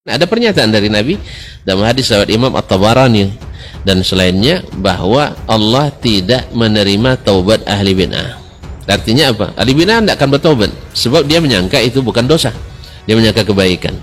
Ada pernyataan dari Nabi dalam hadis riwayat Imam At-Tabarani dan selainnya bahwa Allah tidak menerima taubat ahli bid'ah. Artinya apa? Ahli bid'ah tidak akan bertaubat sebab dia menyangka itu bukan dosa, dia menyangka kebaikan.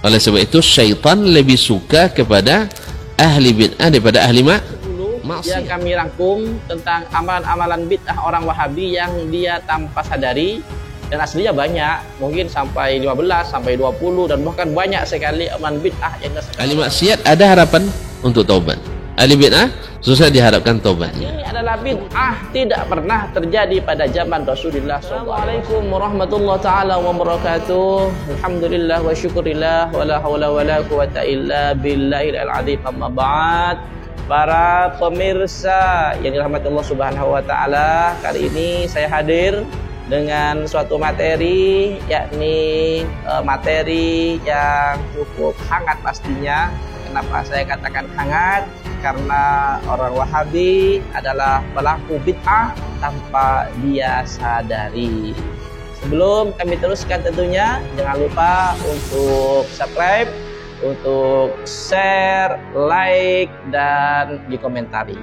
Oleh sebab itu syaitan lebih suka kepada ahli bid'ah daripada ahli maksiat. Yang kami rangkum tentang amalan-amalan bid'ah orang Wahabi yang dia tanpa sadari, dan aslinya banyak, mungkin sampai 15, sampai 20, dan bahkan banyak sekali amalan bid'ah yang ahli maksiat ada harapan untuk taubat. Ahli bid'ah susah diharapkan taubatnya. Ini adalah bid'ah tidak pernah terjadi pada zaman Rasulullah SAW. Assalamualaikum warahmatullahi taala wabarakatuh. Alhamdulillah wa syukurillah wa la hawla wa la quwata illa billahil azim. Amma ba'd. Para pemirsa yang dirahmati Allah Subhanahu wa taala, kali ini saya hadir dengan suatu materi, yakni materi yang cukup hangat pastinya. Kenapa saya katakan hangat? Karena orang Wahabi adalah pelaku bid'ah tanpa dia sadari. Sebelum kami teruskan tentunya, jangan lupa untuk subscribe, untuk share, like, dan dikomentari.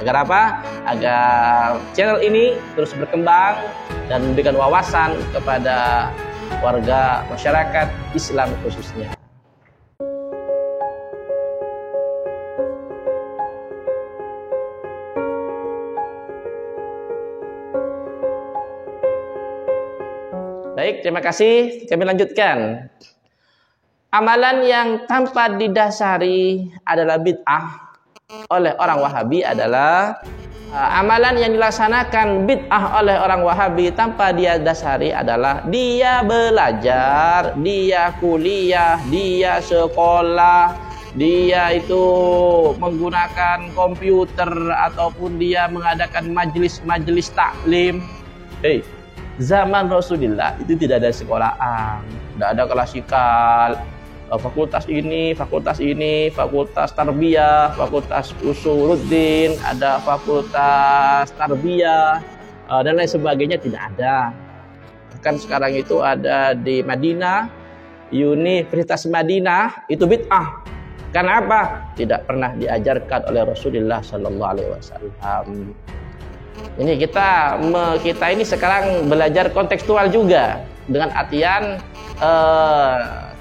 Agar apa? Agar channel ini terus berkembang dan memberikan wawasan kepada warga masyarakat Islam khususnya. Baik, terima kasih. Kami lanjutkan. Amalan yang tanpa didasari adalah bid'ah oleh orang Wahabi adalah amalan yang dilaksanakan bid'ah oleh orang Wahabi tanpa dia dasari adalah dia belajar, dia kuliah, dia sekolah, dia itu menggunakan komputer ataupun dia mengadakan majelis taklim. Zaman Rasulullah itu tidak ada sekolahan, tidak ada klasikal, fakultas ini, fakultas tarbiyah, fakultas usuluddin, ada fakultas tarbiyah, dan lain sebagainya, tidak ada. Bahkan sekarang itu ada di Madinah, Universitas Madinah, itu bid'ah. Karena apa? Tidak pernah diajarkan oleh Rasulullah Sallallahu Alaihi Wasallam. Ini kita ini sekarang belajar kontekstual juga, dengan artian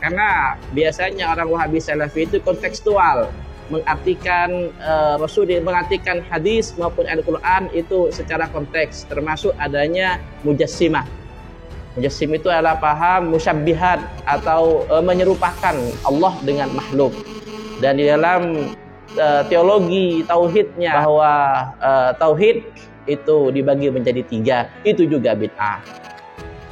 karena biasanya orang Wahabi Salafi itu kontekstual, mengartikan mengartikan hadis maupun Al-Quran itu secara konteks, termasuk adanya mujassimah. Mujassim itu adalah paham musyabbihat atau menyerupakan Allah dengan makhluk. Dan di dalam teologi tauhidnya bahwa tauhid itu dibagi menjadi 3, itu juga bid'ah.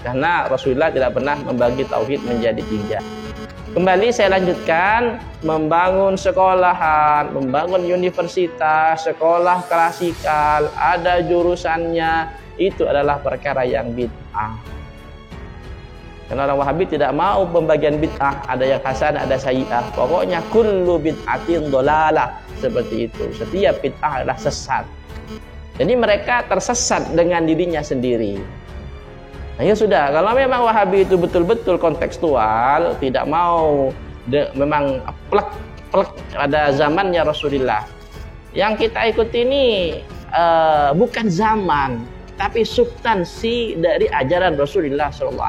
Karena Rasulullah tidak pernah membagi tauhid menjadi 3. Kembali saya lanjutkan, membangun sekolahan, membangun universitas, sekolah klasikal, ada jurusannya, itu adalah perkara yang bid'ah. Karena orang Wahabi tidak mau pembagian bid'ah, ada yang hasan, ada sayyi'ah. Pokoknya kullu bid'atin dhalalah, seperti itu. Setiap bid'ah adalah sesat. Jadi mereka tersesat dengan dirinya sendiri. Nah ya sudah, kalau memang Wahabi itu betul-betul kontekstual, tidak mau memang plek pada zamannya Rasulullah. Yang kita ikuti ini bukan zaman, tapi substansi dari ajaran Rasulullah SAW.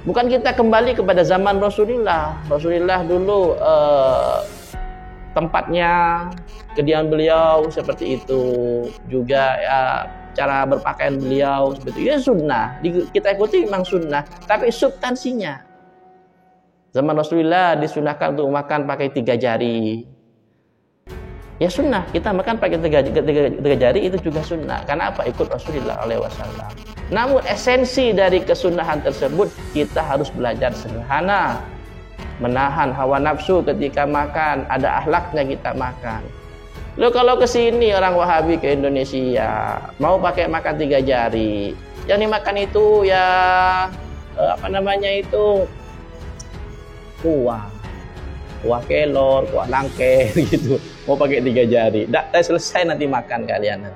Bukan kita kembali kepada zaman Rasulullah. Rasulullah dulu tempatnya, kediaman beliau seperti itu, juga ya cara berpakaian beliau seperti itu. Ya sunnah, kita ikuti memang sunnah, tapi substansinya. Zaman Rasulullah disunahkan untuk makan pakai 3 jari. Ya sunnah, kita makan pakai 3 jari itu juga sunnah. Karena apa? Ikut Rasulullah SAW. Namun esensi dari kesunahan tersebut kita harus belajar sederhana, menahan hawa nafsu ketika makan, ada akhlaknya kita makan. Lo kalau ke sini orang Wahabi ke Indonesia mau pakai makan 3 jari, yang dimakan itu ya kuah kelor, kuah langke gitu. Mau pakai 3 jari, tidak selesai nanti makan kalian.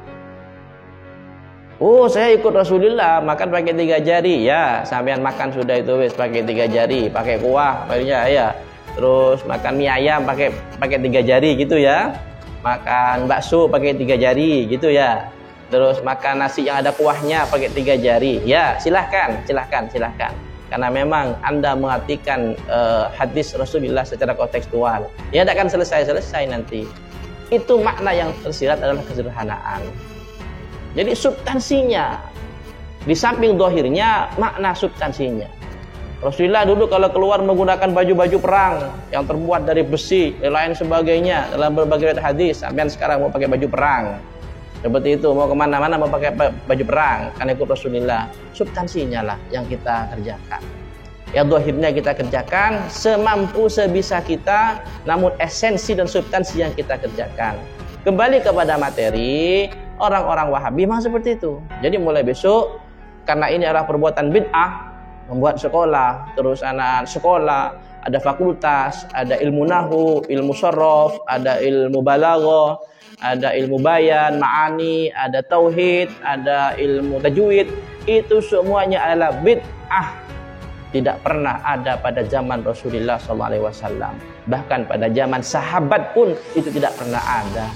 Oh, saya ikut Rasulullah, makan pakai 3 jari. Ya, sampean makan sudah itu wis pakai 3 jari, pakai kuah, ya. Terus makan mie ayam pakai 3 jari gitu ya. Makan bakso pakai 3 jari gitu ya. Terus makan nasi yang ada kuahnya pakai 3 jari. Ya, silahkan. Karena memang Anda mengartikan hadis Rasulullah secara kontekstual. Ya, tidak akan selesai nanti. Itu makna yang tersirat adalah kesederhanaan. Jadi substansinya, di samping dohirnya, makna substansinya. Rasulullah dulu kalau keluar menggunakan baju-baju perang yang terbuat dari besi dan lain sebagainya dalam berbagai hadis. Sampai sekarang mau pakai baju perang seperti itu, mau kemana-mana mau pakai baju perang karena ikut Rasulullah. Substansinya lah yang kita kerjakan. Ya, dohirnya kita kerjakan semampu sebisa kita, namun esensi dan substansi yang kita kerjakan. Kembali kepada materi, orang-orang Wahabi memang seperti itu. Jadi mulai besok, karena ini adalah perbuatan bid'ah, membuat sekolah, terus anak sekolah, ada fakultas, ada ilmu nahu, ilmu sorof, ada ilmu balaghah, ada ilmu bayan, ma'ani, ada tauhid, ada ilmu tajwid. Itu semuanya adalah bid'ah. Tidak pernah ada pada zaman Rasulullah SAW. Bahkan pada zaman sahabat pun itu tidak pernah ada.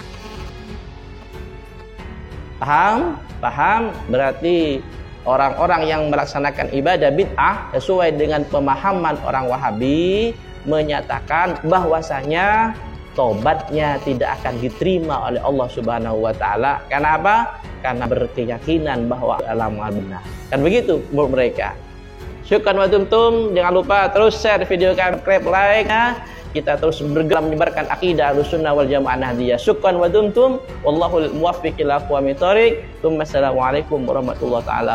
Paham? Berarti orang-orang yang melaksanakan ibadah bid'ah sesuai dengan pemahaman orang Wahabi menyatakan bahwasanya tobatnya tidak akan diterima oleh Allah Subhanahu wa taala. Karena apa? Karena berkeyakinan bahwa alam benar. Kan begitu menurut mereka. Syukran wa tumtum. Jangan lupa terus share video kami, like ya. Kita terus bergerak menyebarkan akidah Ahlussunnah wal Jamaah Nahdiyah. Syukran wa tumtum. Wallahul muwaffiq ila aqwamit thoriq. Assalamualaikum warahmatullahi taala.